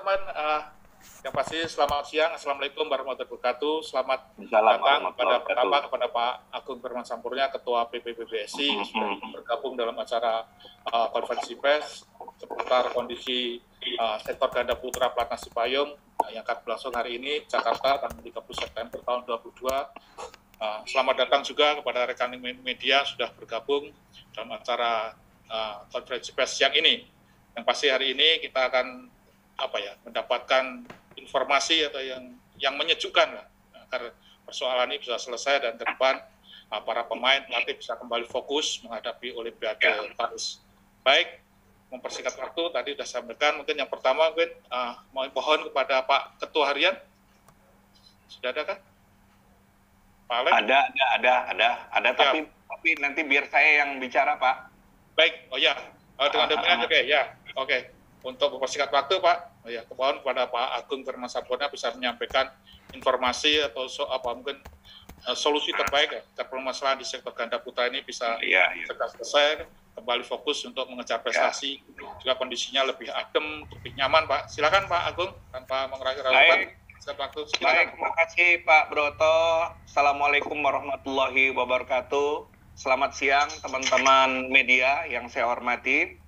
teman-teman. Yang pasti selamat siang. Assalamualaikum warahmatullahi wabarakatuh. Selamat Assalamualaikum datang warahmatullahi pertama wabarakatuh. kepada Pak Agung Firmansampurnia, Ketua PPPBSI, sudah bergabung dalam acara konferensi pers seputar kondisi sektor ganda putra Platnas Cipayung yang akan berlangsung hari ini Jakarta tanggal 30 September tahun 2022. Selamat datang juga kepada rekan media sudah bergabung dalam acara konferensi pers siang ini. Yang pasti hari ini kita akan mendapatkan informasi atau yang menyejukkan agar persoalan ini bisa selesai dan ke depan para pemain pelatih bisa kembali fokus menghadapi Olimpiade Paris. Baik, mempersingkat waktu tadi sudah sampaikan, mungkin yang pertama mungkin mohon kepada Pak Ketua Harian. Sudah ada kah? Pak Alek? Ada, tapi nanti biar saya yang bicara, Pak. Baik, dengan demikian oke. Untuk mempersingkat waktu, Pak, mohon kepada Pak Agung Firmansampurnia bisa menyampaikan informasi atau mungkin solusi terbaik agar permasalahan di sektor ganda putra ini bisa segera selesai, kembali fokus untuk mengejar prestasi, juga kondisinya lebih adem, lebih nyaman, Pak. Silakan Pak Agung, tanpa mengurangi waktu. Baik, terima kasih Pak Broto. Assalamualaikum warahmatullahi wabarakatuh. Selamat siang teman-teman media yang saya hormati.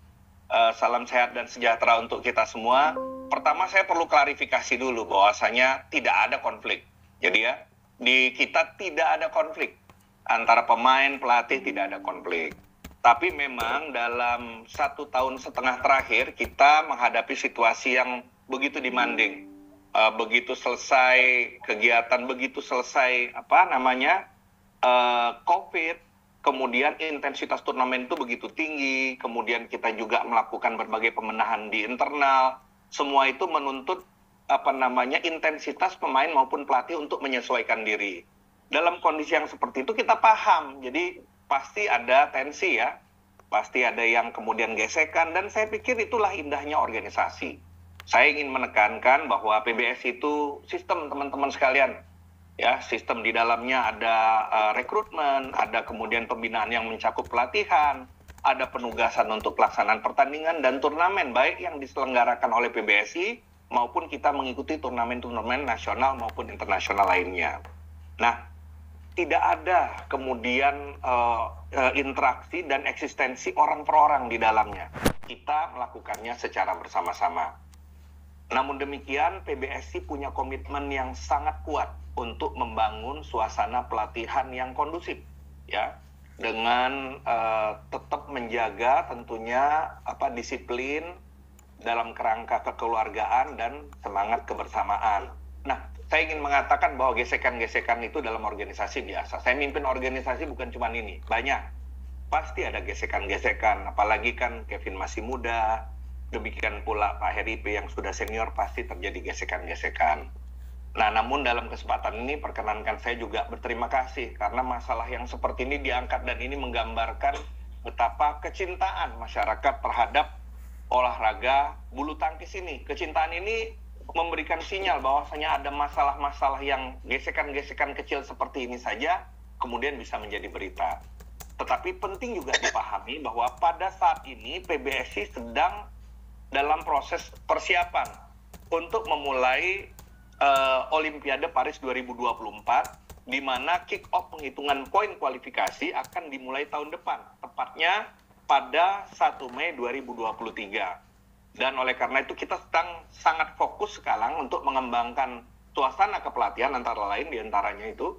Salam sehat dan sejahtera untuk kita semua. Pertama saya perlu klarifikasi dulu bahwasanya tidak ada konflik. Jadi di kita tidak ada konflik. Antara pemain, pelatih tidak ada konflik. Tapi memang dalam 1,5 tahun terakhir kita menghadapi situasi yang begitu demanding. Begitu selesai kegiatan, begitu selesai COVID, kemudian intensitas turnamen itu begitu tinggi, kemudian kita juga melakukan berbagai pemenahan di internal, semua itu menuntut intensitas pemain maupun pelatih untuk menyesuaikan diri. Dalam kondisi yang seperti itu kita paham, jadi pasti ada tensi pasti ada yang kemudian gesekan, dan saya pikir itulah indahnya organisasi. Saya ingin menekankan bahwa PBSI itu sistem teman-teman sekalian. Sistem di dalamnya ada rekrutmen, ada kemudian pembinaan yang mencakup pelatihan, ada penugasan untuk pelaksanaan pertandingan dan turnamen, baik yang diselenggarakan oleh PBSI maupun kita mengikuti turnamen-turnamen nasional maupun internasional lainnya. Nah, tidak ada kemudian interaksi dan eksistensi orang per orang di dalamnya. Kita melakukannya secara bersama-sama. Namun demikian, PBSI punya komitmen yang sangat kuat untuk membangun suasana pelatihan yang kondusif, dengan tetap menjaga tentunya disiplin dalam kerangka kekeluargaan dan semangat kebersamaan. Nah, saya ingin mengatakan bahwa gesekan-gesekan itu dalam organisasi biasa. Saya mimpin organisasi bukan cuma ini, banyak. Pasti ada gesekan-gesekan, apalagi kan Kevin masih muda, demikian pula Pak Heri P yang sudah senior, pasti terjadi gesekan-gesekan. Nah, namun dalam kesempatan ini perkenankan saya juga berterima kasih karena masalah yang seperti ini diangkat, dan ini menggambarkan betapa kecintaan masyarakat terhadap olahraga bulu tangkis ini. Kecintaan ini memberikan sinyal bahwasanya ada masalah-masalah yang gesekan-gesekan kecil seperti ini saja kemudian bisa menjadi berita. Tetapi penting juga dipahami bahwa pada saat ini PBSI sedang dalam proses persiapan untuk memulai Olimpiade Paris 2024, di mana kick-off penghitungan poin kualifikasi akan dimulai tahun depan, tepatnya pada 1 Mei 2023. Dan oleh karena itu kita sedang sangat fokus sekarang untuk mengembangkan suasana kepelatihan antara lain diantaranya itu,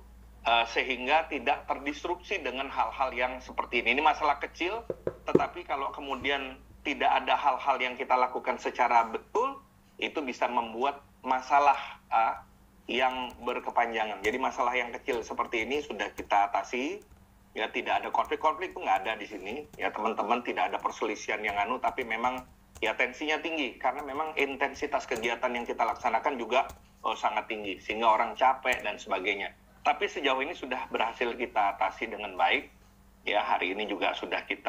sehingga tidak terdisrupsi dengan hal-hal yang seperti ini. Ini masalah kecil, tetapi kalau kemudian tidak ada hal-hal yang kita lakukan secara betul, itu bisa membuat masalah yang berkepanjangan. Jadi masalah yang kecil seperti ini sudah kita atasi, tidak ada konflik-konflik itu nggak ada di sini, teman-teman, tidak ada perselisihan yang tapi memang tensinya tinggi karena memang intensitas kegiatan yang kita laksanakan juga sangat tinggi sehingga orang capek dan sebagainya. Tapi sejauh ini sudah berhasil kita atasi dengan baik. Hari ini juga sudah 1-2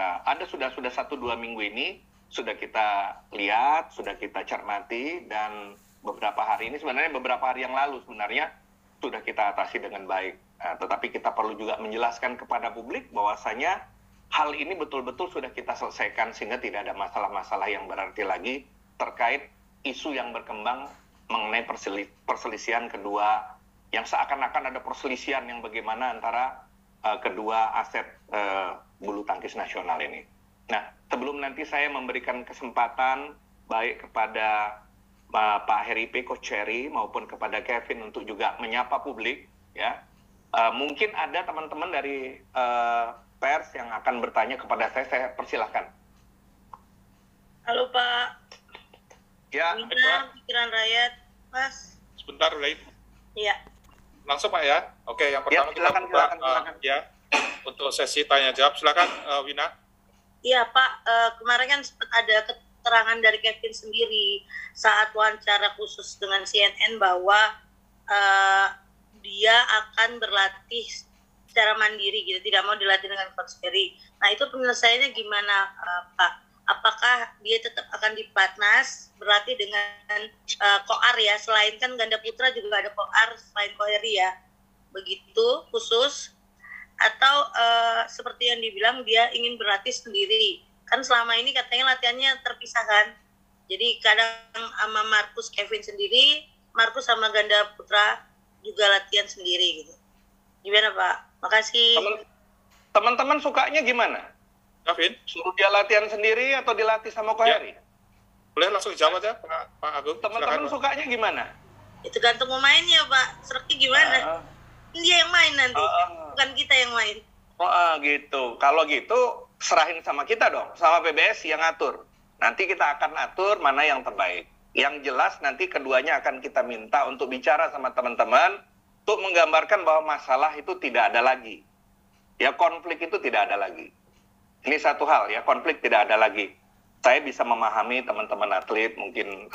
minggu ini sudah kita lihat, sudah kita cermati, dan beberapa hari yang lalu sebenarnya sudah kita atasi dengan baik. Tetapi kita perlu juga menjelaskan kepada publik bahwasanya hal ini betul-betul sudah kita selesaikan sehingga tidak ada masalah-masalah yang berarti lagi terkait isu yang berkembang mengenai perselisihan kedua, yang seakan-akan ada perselisihan yang bagaimana antara kedua aset bulu tangkis nasional ini. Nah, sebelum nanti saya memberikan kesempatan baik kepada Pak Heri P. Coach Heri maupun kepada Kevin untuk juga menyapa publik, ya, mungkin ada teman-teman dari pers yang akan bertanya kepada saya persilahkan. Halo Pak. Ya. Wina, Pikiran Rakyat, Mas. Sebentar, Lain. Iya. Langsung Pak ya. Oke, yang pertama ya, silakan. Ya, untuk sesi tanya jawab, silakan Wina. Iya Pak, kemarin kan sempat ada keterangan dari Kevin sendiri saat wawancara khusus dengan CNN bahwa dia akan berlatih secara mandiri gitu, tidak mau dilatih dengan Coach Heri. Nah itu penyelesaiannya gimana Pak? Apakah dia tetap akan di Platnas berlatih dengan Koar ya? Selain kan ganda putra juga ada Koar selain Koheri ya, begitu khusus? Atau seperti yang dibilang dia ingin berlatih sendiri? Kan selama ini katanya latihannya terpisahkan. Jadi kadang sama Marcus Kevin sendiri, Marcus sama ganda putra juga latihan sendiri gitu. Gimana Pak? Makasih. Teman-teman sukanya gimana? Kevin? Suruh dia latihan sendiri atau dilatih sama Koheri? Ya. Boleh langsung jawab ya Pak Agung. Teman-teman sukanya gimana? Itu gantung pemainnya Pak. Sereknya gimana? Dia yang main nanti, bukan kita yang main. Gitu. Kalau gitu serahin sama kita dong, sama PBSI yang ngatur. Nanti kita akan atur mana yang terbaik. Yang jelas nanti keduanya akan kita minta untuk bicara sama teman-teman untuk menggambarkan bahwa masalah itu tidak ada lagi. Ya, konflik itu tidak ada lagi. Ini satu hal ya, konflik tidak ada lagi. Saya bisa memahami teman-teman atlet mungkin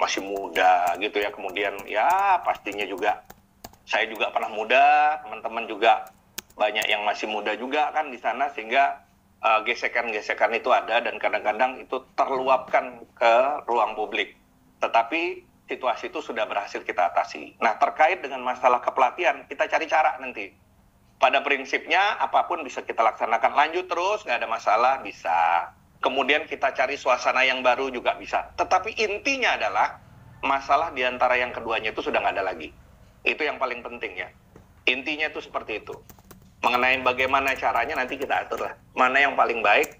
masih muda gitu ya, kemudian ya pastinya juga saya juga pernah muda, teman-teman juga banyak yang masih muda juga kan di sana, sehingga gesekan-gesekan itu ada dan kadang-kadang itu terluapkan ke ruang publik. Tetapi situasi itu sudah berhasil kita atasi. Nah, terkait dengan masalah kepelatihan, kita cari cara nanti. Pada prinsipnya, apapun bisa kita laksanakan. Lanjut terus, nggak ada masalah, bisa. Kemudian kita cari suasana yang baru juga bisa. Tetapi intinya adalah, masalah di antara yang keduanya itu sudah nggak ada lagi. Itu yang paling penting ya. Intinya itu seperti itu. Mengenai bagaimana caranya nanti kita atur lah. Mana yang paling baik,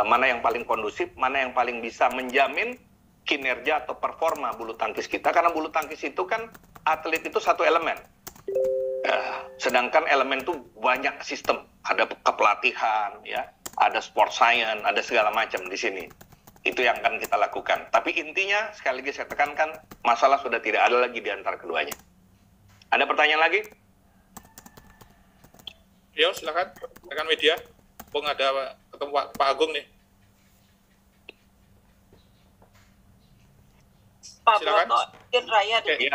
mana yang paling kondusif, mana yang paling bisa menjamin kinerja atau performa bulu tangkis kita. Karena bulu tangkis itu kan, atlet itu satu elemen. Sedangkan elemen itu banyak sistem, ada kepelatihan, ya, ada sport science, ada segala macam di sini. Itu yang akan kita lakukan. Tapi intinya, sekali lagi saya tekankan, masalah sudah tidak ada lagi di antara keduanya. Ada pertanyaan lagi? Ya, silakan. Rekan media. Bung, ada ketemu Pak Agung nih. Pak Silakan. Broto, Raya di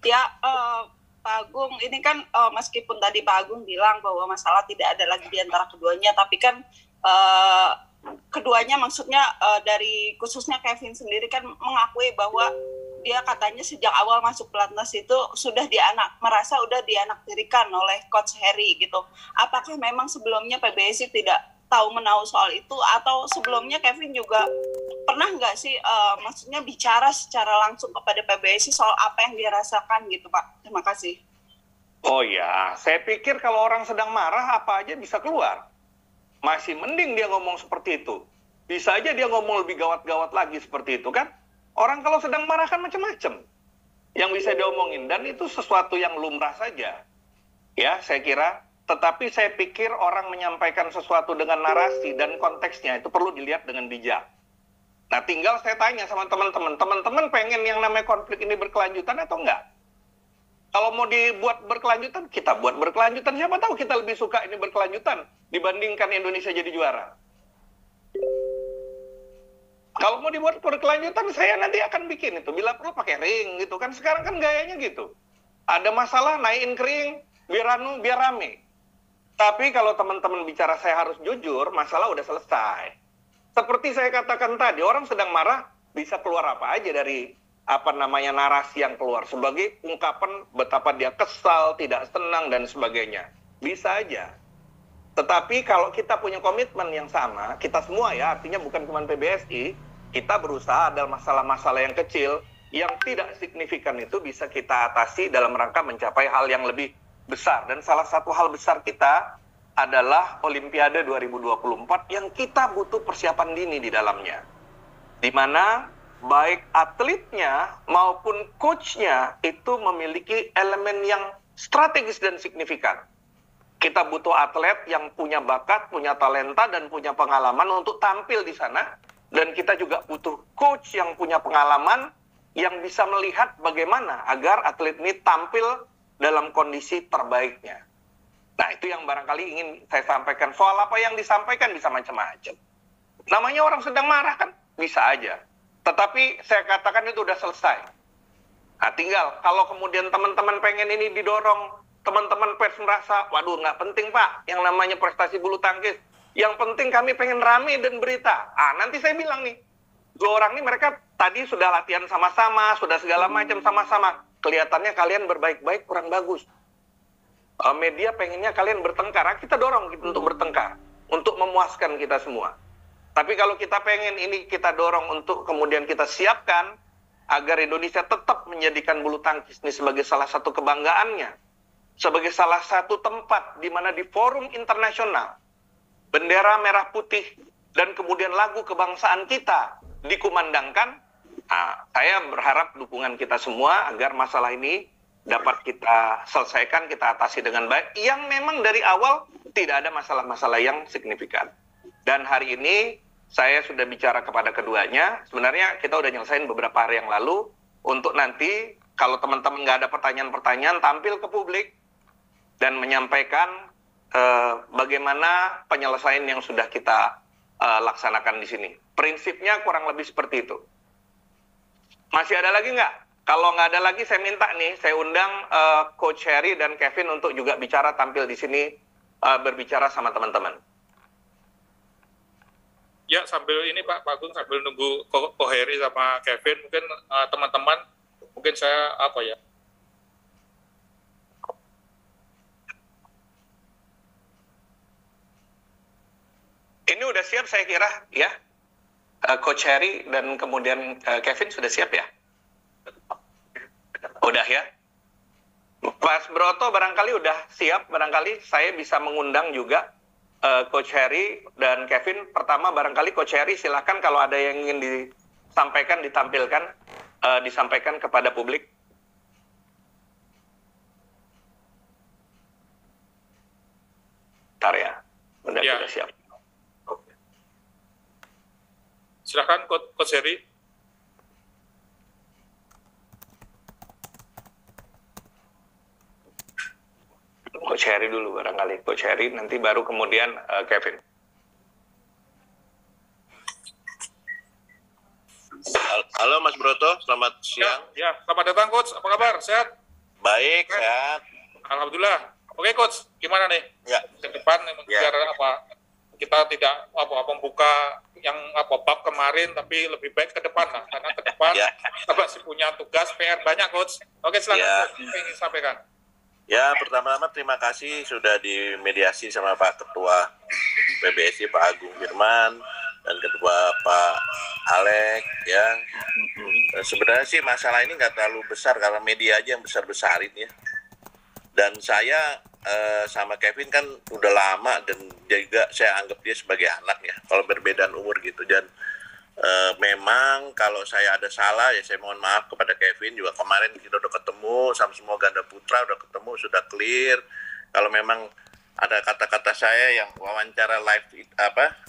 Ya, Pak Agung, ini kan meskipun tadi Pak Agung bilang bahwa masalah tidak ada lagi di antara keduanya, tapi kan keduanya maksudnya dari khususnya Kevin sendiri kan mengakui bahwa dia katanya sejak awal masuk Platnas itu sudah merasa udah dianaktirikan oleh Coach Heri gitu. Apakah memang sebelumnya PBSI tidak tahu menahu soal itu, atau sebelumnya Kevin juga pernah nggak sih maksudnya bicara secara langsung kepada PBSI soal apa yang dia rasakan gitu Pak? Terima kasih. Oh ya, saya pikir kalau orang sedang marah apa aja bisa keluar. Masih mending dia ngomong seperti itu. Bisa aja dia ngomong lebih gawat-gawat lagi seperti itu kan. Orang kalau sedang marah kan macam-macam yang bisa diomongin, dan itu sesuatu yang lumrah saja. Ya, saya kira. Tetapi saya pikir orang menyampaikan sesuatu dengan narasi dan konteksnya itu perlu dilihat dengan bijak. Nah, tinggal saya tanya sama teman-teman. Teman-teman pengen yang namanya konflik ini berkelanjutan atau enggak? Kalau mau dibuat berkelanjutan, kita buat berkelanjutan. Siapa tahu kita lebih suka ini berkelanjutan dibandingkan Indonesia jadi juara. Kalau mau dibuat berkelanjutan, saya nanti akan bikin itu. Bila perlu pakai ring gitu kan. Sekarang kan gayanya gitu. Ada masalah, naikin ke ring, biar rame. Tapi kalau teman-teman bicara saya harus jujur, masalah udah selesai. Seperti saya katakan tadi, orang sedang marah, bisa keluar apa aja dari narasi yang keluar. Sebagai ungkapan betapa dia kesal, tidak senang, dan sebagainya. Bisa aja. Tetapi kalau kita punya komitmen yang sama, kita semua ya, artinya bukan cuma PBSI, kita berusaha ada masalah-masalah yang kecil yang tidak signifikan itu bisa kita atasi dalam rangka mencapai hal yang lebih besar. Dan salah satu hal besar kita adalah Olimpiade 2024 yang kita butuh persiapan dini di dalamnya. Di mana baik atletnya maupun coachnya itu memiliki elemen yang strategis dan signifikan. Kita butuh atlet yang punya bakat, punya talenta, dan punya pengalaman untuk tampil di sana. Dan kita juga butuh coach yang punya pengalaman, yang bisa melihat bagaimana agar atlet ini tampil dalam kondisi terbaiknya. Nah, itu yang barangkali ingin saya sampaikan. Soal apa yang disampaikan bisa macam-macam. Namanya orang sedang marah kan? Bisa aja. Tetapi saya katakan itu udah selesai. Nah, tinggal kalau kemudian teman-teman pengen ini didorong, teman-teman pers merasa, waduh nggak penting Pak, yang namanya prestasi bulu tangkis. Yang penting kami pengen rame dan berita. Nanti saya bilang nih, 2 orang ini mereka tadi sudah latihan sama-sama, sudah segala macam sama-sama. Kelihatannya kalian berbaik-baik, kurang bagus. Media pengennya kalian bertengkar, kita dorong gitu untuk bertengkar, untuk memuaskan kita semua. Tapi kalau kita pengen ini kita dorong untuk kemudian kita siapkan agar Indonesia tetap menjadikan bulu tangkis ini sebagai salah satu kebanggaannya, sebagai salah satu tempat di mana di forum internasional bendera merah putih dan kemudian lagu kebangsaan kita dikumandangkan. Saya berharap dukungan kita semua agar masalah ini dapat kita selesaikan, kita atasi dengan baik, yang memang dari awal tidak ada masalah-masalah yang signifikan. Dan hari ini saya sudah bicara kepada keduanya, sebenarnya kita udah nyelesain beberapa hari yang lalu, untuk nanti kalau teman-teman nggak ada pertanyaan-pertanyaan, tampil ke publik dan menyampaikan bagaimana penyelesaian yang sudah kita laksanakan di sini. Prinsipnya kurang lebih seperti itu. Masih ada lagi nggak? Kalau nggak ada lagi, saya minta nih, saya undang Coach Heri dan Kevin untuk juga bicara, tampil di sini, berbicara sama teman-teman. Ya, sambil ini Pak Agung, sambil nunggu Ko Heri sama Kevin, mungkin teman-teman, mungkin saya Ini udah siap saya kira, ya. Coach Heri dan kemudian Kevin sudah siap ya? Udah ya? Mas Broto barangkali udah siap, barangkali saya bisa mengundang juga Coach Heri dan Kevin. Pertama barangkali Coach Heri silakan kalau ada yang ingin disampaikan, ditampilkan, disampaikan kepada publik. Bentar ya, udah siap. Silakan Coach Heri. Coach Heri dulu barangkali, Coach Heri, nanti baru kemudian Kevin. Halo Mas Broto, selamat siang. Ya, selamat datang Coach, apa kabar? Sehat? Baik, sehat. Alhamdulillah. Oke Coach, gimana nih? Ya. Ke depan biar kita tidak membuka yang bab kemarin, tapi lebih baik ke depan lah, karena ke depan kita masih punya tugas PR banyak Coach. Oke, silakan Coach, ingin sampaikan. Ya, pertama-tama terima kasih sudah dimediasi sama Pak Ketua PBSI Pak Agung Firman dan Ketua Pak Alek ya. Sebenarnya sih masalah ini nggak terlalu besar karena media aja yang besar-besarin ya. Dan saya sama Kevin kan udah lama dan juga saya anggap dia sebagai anak ya, kalau berbedaan umur gitu. Dan memang kalau saya ada salah ya saya mohon maaf kepada Kevin. Juga kemarin kita udah ketemu sama semua ganda putra, udah ketemu, sudah clear. Kalau memang ada kata-kata saya yang wawancara live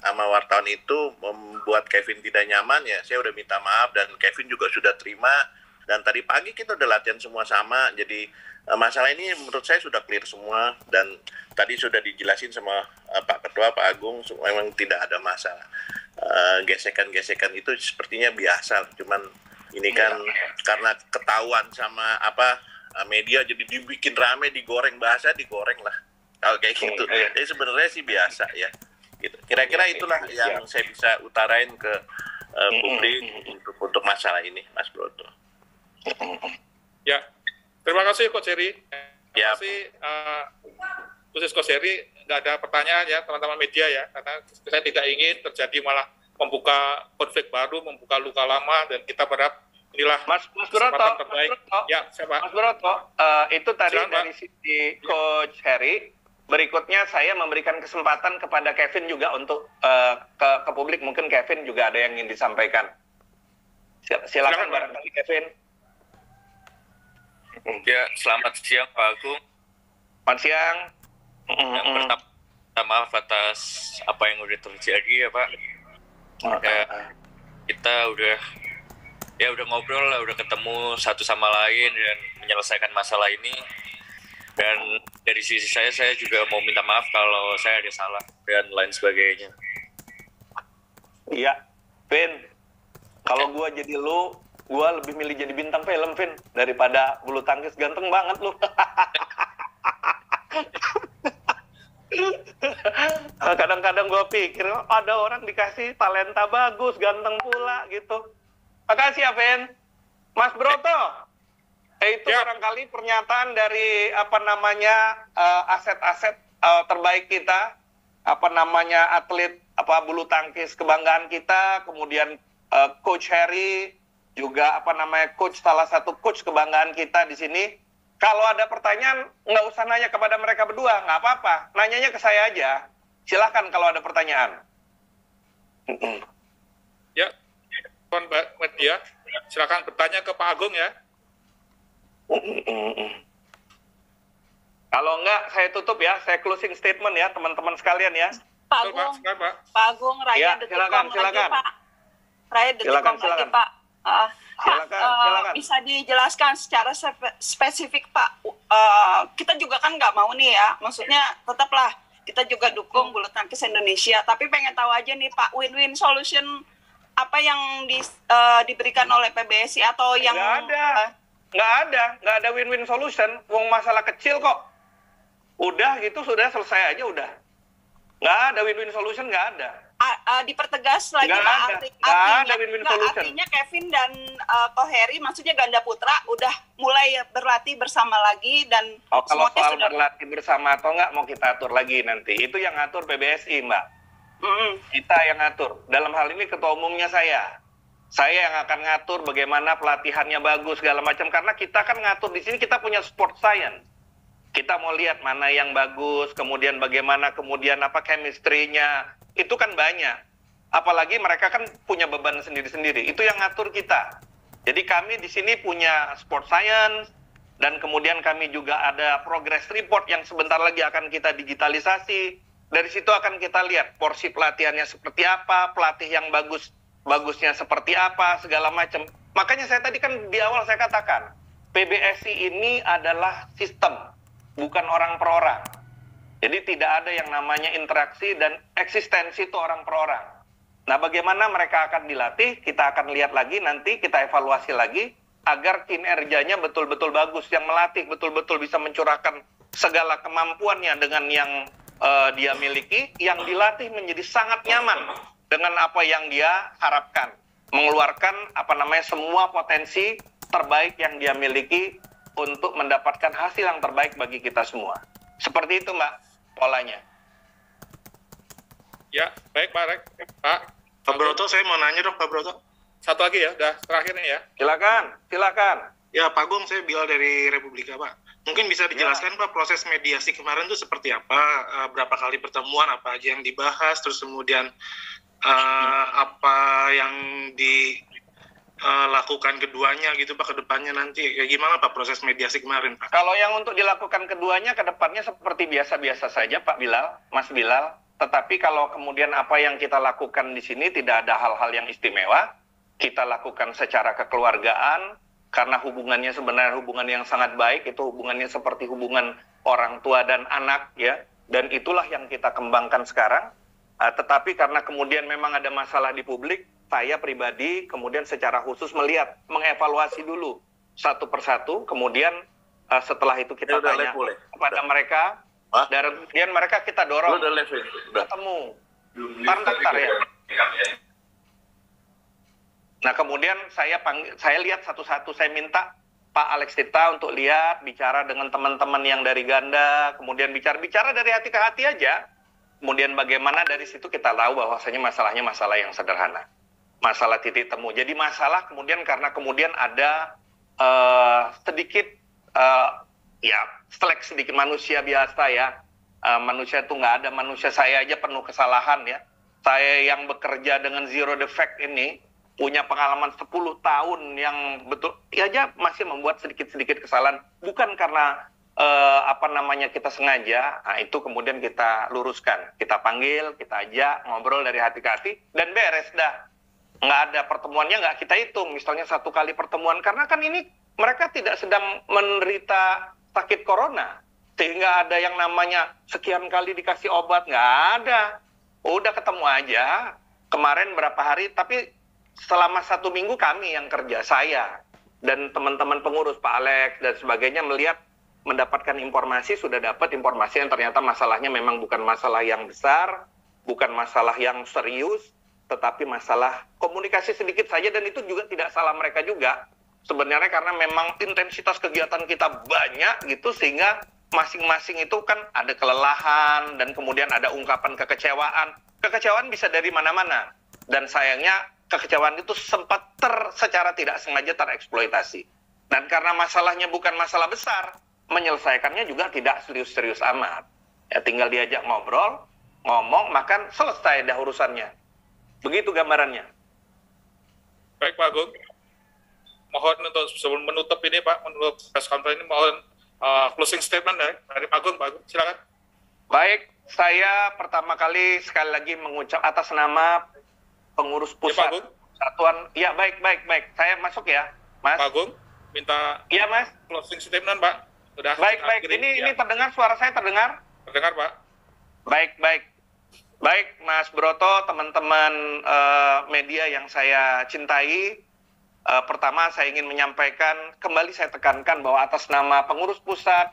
sama wartawan itu membuat Kevin tidak nyaman, ya saya udah minta maaf dan Kevin juga sudah terima. Dan tadi pagi kita udah latihan semua sama, jadi masalah ini menurut saya sudah clear semua. Dan tadi sudah dijelasin sama Pak Ketua, Pak Agung, memang tidak ada masalah. Gesekan-gesekan itu sepertinya biasa, cuman ini kan karena ketahuan sama media jadi dibikin rame, digoreng, bahasa digoreng lah kalau kayak gitu. Jadi sebenarnya sih biasa ya gitu. Kira-kira itulah yang saya bisa utarain ke publik untuk masalah ini, Mas Broto. Ya, terima kasih Coach Heri. Terima Ya. kasih khusus Coach Heri, nggak ada pertanyaan ya teman-teman media ya, karena saya tidak ingin terjadi malah membuka konflik baru, membuka luka lama, dan kita berharap inilah Mas kesempatan Broto, terbaik. Ya, siapa? Mas Broto, itu tadi Silakan, dari sisi Coach Heri. Berikutnya saya memberikan kesempatan kepada Kevin juga untuk ke publik. Mungkin Kevin juga ada yang ingin disampaikan. Silakan barangkali Kevin. Ya, selamat siang Pak Agung. Selamat siang. Yang pertama, minta maaf atas apa yang udah terjadi ya Pak. Ya, kita udah ngobrol lah, udah ketemu satu sama lain dan menyelesaikan masalah ini. Dan dari sisi saya juga mau minta maaf kalau saya ada salah dan lain sebagainya. Iya, Vin. Kalau gua jadi lu, gua lebih milih jadi bintang film, Vin, daripada bulu tangkis. Ganteng banget lu. Kadang-kadang gua pikir ada orang dikasih talenta bagus, ganteng pula gitu. Makasih ya, Vin. Mas Broto. Itu barangkali pernyataan dari aset-aset terbaik kita, atlet bulu tangkis kebanggaan kita, kemudian Coach Heri juga coach, salah satu coach kebanggaan kita di sini. Kalau ada pertanyaan nggak usah nanya kepada mereka berdua, nggak apa-apa, nanyanya ke saya aja. Silakan kalau ada pertanyaan. Ya, Mbak Media, silakan bertanya ke Pak Agung ya. Kalau enggak, saya tutup ya, saya closing statement ya, teman-teman sekalian ya. Pak Agung, Pak Agung, Raya Detikkom lagi, Pak. Raya Detikkom lagi, Pak. Silakan. Bisa dijelaskan secara spesifik, Pak. Kita juga kan nggak mau nih ya, maksudnya tetaplah kita juga dukung bulu tangkis Indonesia, tapi pengen tahu aja nih Pak, win-win solution apa yang diberikan oleh PBSI atau yang... Nggak ada win-win solution. Wong masalah kecil kok. Udah gitu, sudah selesai aja udah. Nggak ada win-win solution, nggak ada. Dipertegas lagi Pak, artinya Kevin dan Ko Heri, maksudnya ganda putra, udah mulai berlatih bersama lagi dan kalau soal berlatih bersama atau nggak mau kita atur lagi nanti. Itu yang ngatur PBSI, Mbak. Kita yang ngatur. Dalam hal ini ketua umumnya saya yang akan ngatur bagaimana pelatihannya bagus segala macam, karena kita kan ngatur di sini, kita punya sport science. Kita mau lihat mana yang bagus, kemudian bagaimana chemistry-nya, itu kan banyak. Apalagi mereka kan punya beban sendiri-sendiri. Itu yang ngatur kita. Jadi kami di sini punya sport science, dan kemudian kami juga ada progress report yang sebentar lagi akan kita digitalisasi. Dari situ akan kita lihat porsi pelatihannya seperti apa, pelatih yang bagusnya seperti apa, segala macam. Makanya saya tadi kan di awal saya katakan, PBSI ini adalah sistem, bukan orang per orang. Jadi tidak ada yang namanya interaksi dan eksistensi itu orang per orang. Nah, bagaimana mereka akan dilatih, kita akan lihat lagi nanti, kita evaluasi lagi, agar kinerjanya betul-betul bagus, yang melatih betul-betul bisa mencurahkan segala kemampuannya dengan yang dia miliki, yang dilatih menjadi sangat nyaman dengan apa yang dia harapkan, mengeluarkan semua potensi terbaik yang dia miliki untuk mendapatkan hasil yang terbaik bagi kita semua. Seperti itu, Mbak, polanya. Ya, baik Pak. Pak Broto, saya mau nanya dong, Pak Broto. Satu lagi ya, udah terakhir nih ya. Silakan. Ya, Pak Agung, saya Bilal dari Republika, Pak. Mungkin bisa dijelaskan, Pak, proses mediasi kemarin itu seperti apa? Berapa kali pertemuan, apa aja yang dibahas, terus kemudian apa yang dilakukan keduanya gitu Pak, ke depannya nanti kayak gimana Pak proses mediasi kemarin Pak? Kalau yang untuk dilakukan keduanya ke depannya seperti biasa-biasa saja Pak Bilal, Mas Bilal. Tetapi kalau kemudian apa yang kita lakukan di sini tidak ada hal-hal yang istimewa, kita lakukan secara kekeluargaan, karena hubungannya sebenarnya hubungan yang sangat baik, itu hubungannya seperti hubungan orang tua dan anak ya, dan itulah yang kita kembangkan sekarang. Tetapi karena kemudian memang ada masalah di publik, saya pribadi kemudian secara khusus melihat, mengevaluasi dulu satu persatu, kemudian setelah itu kita tanya kepada mereka, dan kemudian mereka kita dorong ketemu, ntar ya. Nah kemudian saya lihat satu-satu, saya minta Pak Alex Tirta untuk lihat, bicara dengan teman-teman yang dari ganda, kemudian bicara dari hati ke hati aja. kemudian bagaimana dari situ kita tahu bahwasanya masalahnya masalah yang sederhana, masalah titik temu. Jadi masalah kemudian karena kemudian ada sedikit ya selek sedikit manusia biasa ya. Manusia itu nggak ada, manusia saya aja penuh kesalahan ya. Saya yang bekerja dengan zero defect ini punya pengalaman 10 tahun yang betul ya aja masih membuat sedikit-sedikit kesalahan, bukan karena kita sengaja. Nah, itu kemudian kita luruskan, kita panggil, kita ajak ngobrol dari hati ke hati dan beres dah. Nggak ada pertemuannya, nggak kita hitung misalnya 1 kali pertemuan, karena kan ini mereka tidak sedang menderita sakit corona sehingga ada yang namanya sekian kali dikasih obat, nggak ada. Udah ketemu aja kemarin berapa hari, tapi selama 1 minggu kami yang kerja, saya dan teman-teman pengurus Pak Alex dan sebagainya mendapatkan informasi, sudah dapat informasi yang ternyata masalahnya memang bukan masalah yang besar, bukan masalah yang serius, tetapi masalah komunikasi sedikit saja, dan itu juga tidak salah mereka juga sebenarnya, karena memang intensitas kegiatan kita banyak gitu, sehingga masing-masing itu kan ada kelelahan dan kemudian ada ungkapan kekecewaan. Kekecewaan bisa dari mana-mana, dan sayangnya kekecewaan itu sempat secara tidak sengaja tereksploitasi. Dan karena masalahnya bukan masalah besar, menyelesaikannya juga tidak serius-serius amat. Ya tinggal diajak ngobrol, ngomong, makan, selesai dah urusannya. Begitu gambarannya. Baik Pak Agung. Mohon untuk sebelum menutup ini Pak, menutup press conference ini, mohon closing statement dari Pak Agung. Pak Agung, silakan. Baik, saya pertama kali sekali lagi mengucap atas nama pengurus pusat ya, Satuan. Ya, baik. Saya masuk ya, Mas. Pak Agung, minta iya, Mas. Closing statement, Pak. Sudah. Baik. Ini terdengar, suara saya terdengar? Terdengar, Pak. Baik, Mas Broto, teman-teman media yang saya cintai. Pertama, saya ingin menyampaikan, kembali saya tekankan bahwa atas nama pengurus pusat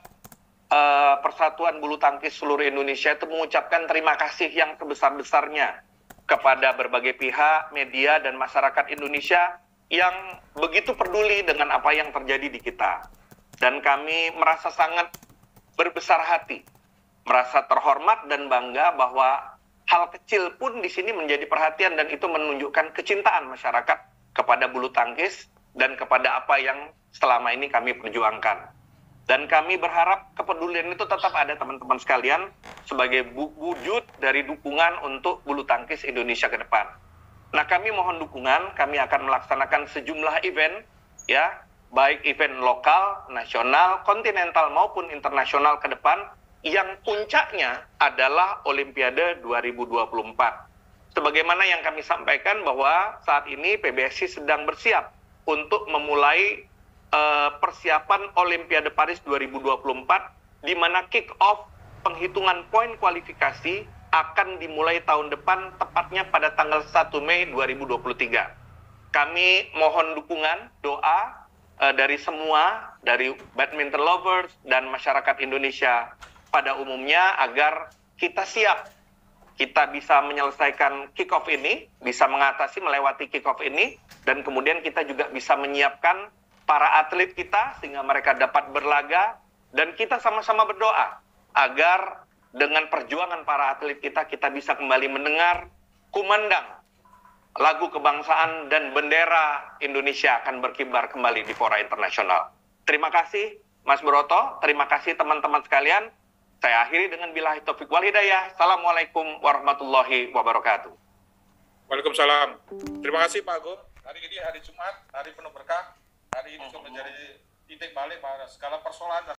Persatuan Bulu Tangkis seluruh Indonesia itu mengucapkan terima kasih yang sebesar-besarnya kepada berbagai pihak, media, dan masyarakat Indonesia yang begitu peduli dengan apa yang terjadi di kita. Dan kami merasa sangat berbesar hati, merasa terhormat dan bangga bahwa hal kecil pun di sini menjadi perhatian, dan itu menunjukkan kecintaan masyarakat kepada bulu tangkis dan kepada apa yang selama ini kami perjuangkan. Dan kami berharap kepedulian itu tetap ada, teman-teman sekalian, sebagai wujud dari dukungan untuk bulu tangkis Indonesia ke depan. Nah, kami mohon dukungan, kami akan melaksanakan sejumlah event, ya, baik event lokal, nasional, kontinental maupun internasional ke depan, yang puncaknya adalah Olimpiade 2024. Sebagaimana yang kami sampaikan bahwa saat ini PBSI sedang bersiap untuk memulai persiapan Olimpiade Paris 2024, di mana kick-off penghitungan poin kualifikasi akan dimulai tahun depan, tepatnya pada tanggal 1 Mei 2023. Kami mohon dukungan, doa dari semua, dari badminton lovers dan masyarakat Indonesia pada umumnya, agar kita siap, kita bisa menyelesaikan kick-off ini, bisa mengatasi, melewati kick-off ini, dan kemudian kita juga bisa menyiapkan para atlet kita sehingga mereka dapat berlaga, dan kita sama-sama berdoa agar dengan perjuangan para atlet kita, kita bisa kembali mendengar kumandang lagu kebangsaan dan bendera Indonesia akan berkibar kembali di fora internasional. Terima kasih Mas Broto, terima kasih teman-teman sekalian. Saya akhiri dengan billahi taufik wal hidayah. Assalamualaikum warahmatullahi wabarakatuh. Waalaikumsalam. Terima kasih Pak Agung. Hari ini hari Jumat, hari penuh berkah. Hari ini juga menjadi titik balik pada segala persoalan dan